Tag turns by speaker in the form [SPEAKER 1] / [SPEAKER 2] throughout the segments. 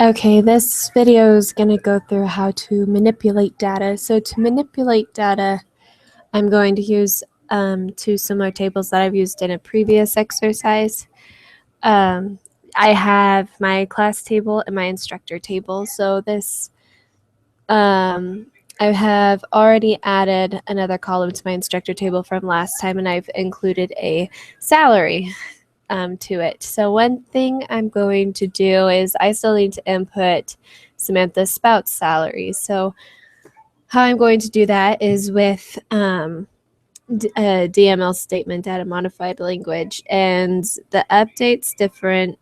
[SPEAKER 1] Okay, this video is going to go through how to manipulate data. So to manipulate data, I'm going to use two similar tables that I've used in a previous exercise. I have my class table and my instructor table. So this, I have already added another column to my instructor table from last time, and I've included a salary to it. So one thing I'm going to do is I still need to input Samantha Spout's salary. So how I'm going to do that is with a DML statement, data modified language, and the update's different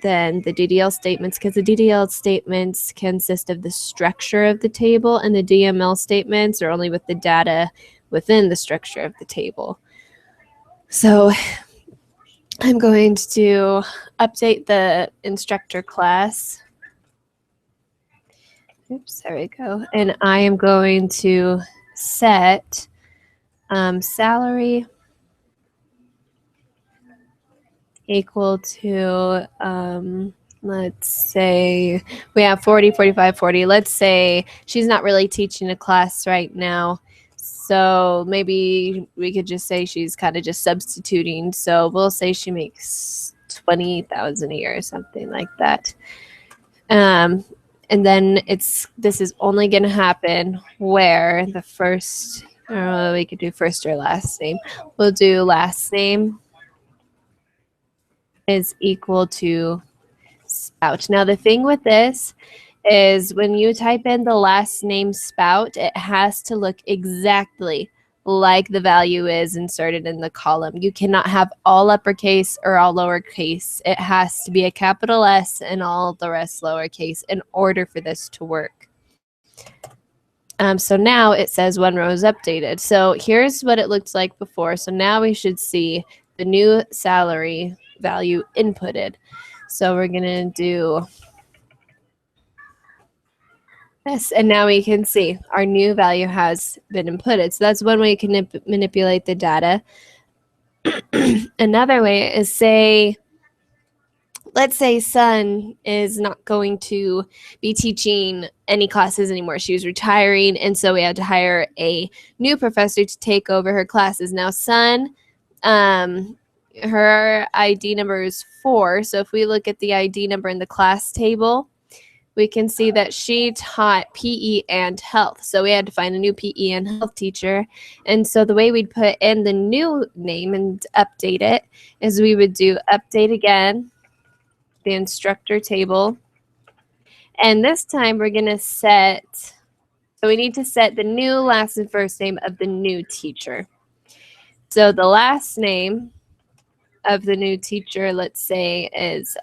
[SPEAKER 1] than the DDL statements because the DDL statements consist of the structure of the table, and the DML statements are only with the data within the structure of the table. So I'm going to update the instructor class. Oops, there we go. And I am going to set salary equal to, let's say we have 40, 45, 40. Let's say she's not really teaching a class right now. So maybe we could just say she's kind of just substituting. So we'll say she makes 20,000 a year or something like that. And then this is only going to happen where the first, we could do first or last name. We'll do last name is equal to Spout. Now the thing with this is when you type in the last name Spout, it has to look exactly like the value is inserted in the column. You cannot have all uppercase or all lowercase. It has to be a capital S and all the rest lowercase in order for this to work. So now it says one row is updated. So here's what it looked like before. So now we should see the new salary value inputted. So we're going to do this, and now we can see our new value has been inputted. So that's one way you can manipulate the data. Another way is let's say Sun is not going to be teaching any classes anymore. She was retiring, and so we had to hire a new professor to take over her classes. Now Sun, her ID number is 4. So if we look at the ID number in the class table, we can see that she taught PE and health. So we had to find a new PE and health teacher. And so the way we'd put in the new name and update it is we would do update again, the instructor table. And this time we're going to set, so we need to set the new last and first name of the new teacher. So the last name of the new teacher, let's say, is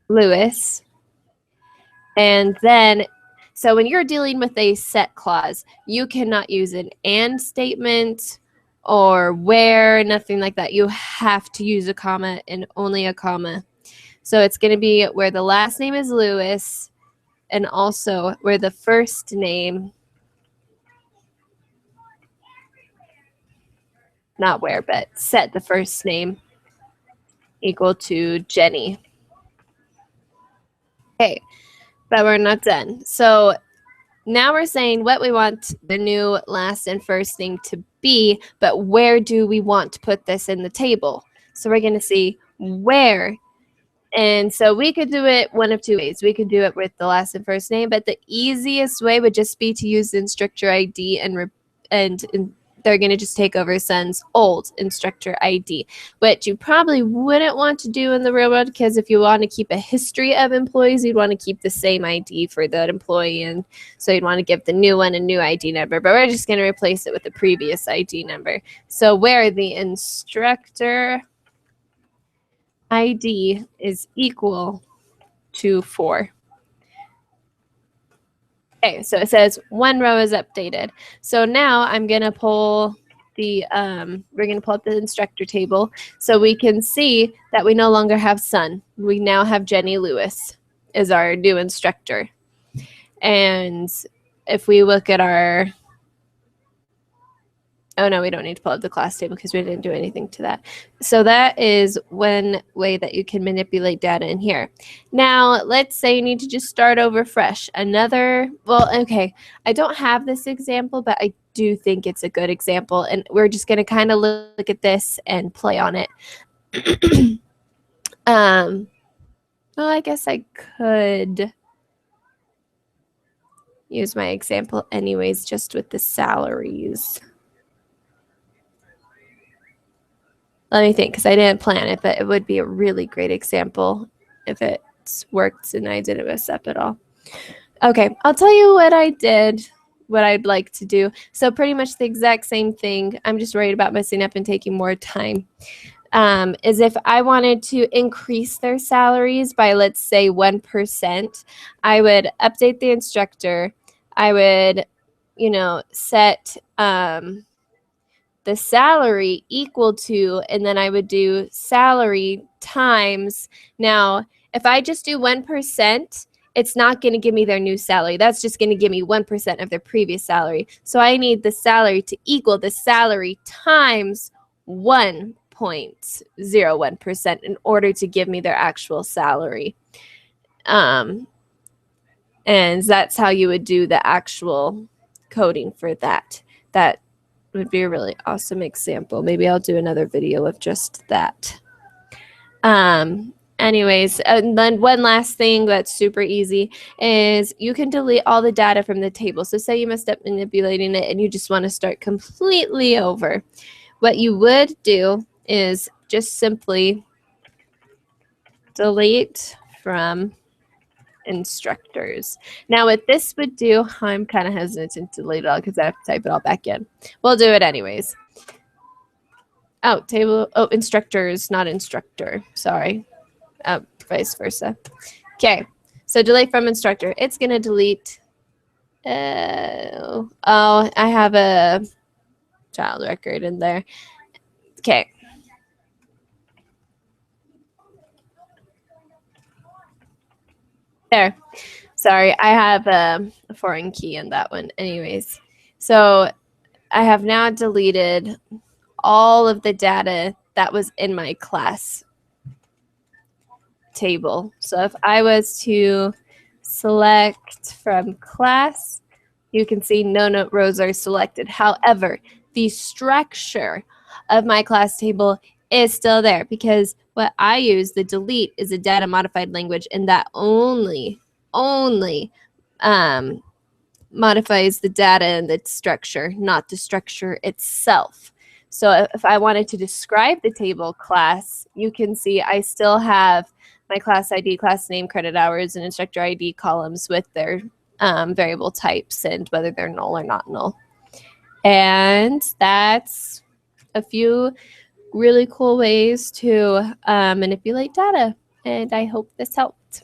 [SPEAKER 1] Lewis. And then, so when you're dealing with a set clause, you cannot use an and statement or where, nothing like that. You have to use a comma and only a comma. So it's going to be where the last name is Lewis and also where the first name, not where, but set the first name equal to Jenny. Okay, but we're not done. So now we're saying what we want the new last and first name to be, but where do we want to put this in the table? So we're going to see where. And so we could do it one of two ways. We could do it with the last and first name, but the easiest way would just be to use the instructor ID and they're going to just take over Sun's old instructor ID, which you probably wouldn't want to do in the real world because if you want to keep a history of employees, you'd want to keep the same ID for that employee. And so you'd want to give the new one a new ID number, but we're just going to replace it with the previous ID number. So where the instructor ID is equal to 4. Okay, so it says one row is updated. So now I'm going to pull the, we're going to pull up the instructor table so we can see that we no longer have Sun. We now have Jenny Lewis as our new instructor. And if we look at our Oh no, we don't need to pull up the class table because we didn't do anything to that. So that is one way that you can manipulate data in here. Now, let's say you need to just start over fresh. Okay, I don't have this example, but I do think it's a good example. And we're just going to kind of look at this and play on it. Well, I guess I could use my example anyways, just with the salaries. Let me think, because I didn't plan it, but it would be a really great example if it worked and I didn't mess up at all. Okay, I'll tell you what I did, what I'd like to do. So pretty much the exact same thing. I'm just worried about messing up and taking more time. Is if I wanted to increase their salaries by, let's say, 1%, I would update the instructor. I would, set the salary equal to, and then I would do salary times. Now, if I just do 1%, it's not going to give me their new salary. That's just going to give me 1% of their previous salary. So I need the salary to equal the salary times 1.01% in order to give me their actual salary. And that's how you would do the actual coding for that. That would be a really awesome example. Maybe I'll do another video of just that. Anyways, and then one last thing that's super easy is you can delete all the data from the table. So say you messed up manipulating it and you just want to start completely over. What you would do is just simply delete from instructors. Now what this would do, I'm kind of hesitant to delete it all because I have to type it all back in. We'll do it anyways. Instructors, not instructor. Sorry. Vice versa. Okay, so delete from instructor. It's going to delete. I have a child record in there. Okay. There. Sorry, I have a foreign key in that one. Anyways, so I have now deleted all of the data that was in my class table. So if I was to select from class, you can see no rows are selected. However, the structure of my class table is still there because what I use, the delete, is a data modified language, and that only modifies the data and the structure, not the structure itself. So if I wanted to describe the table class, you can see I still have my class ID, class name, credit hours, and instructor ID columns with their variable types and whether they're null or not null. And that's a few really cool ways to manipulate data. And I hope this helped.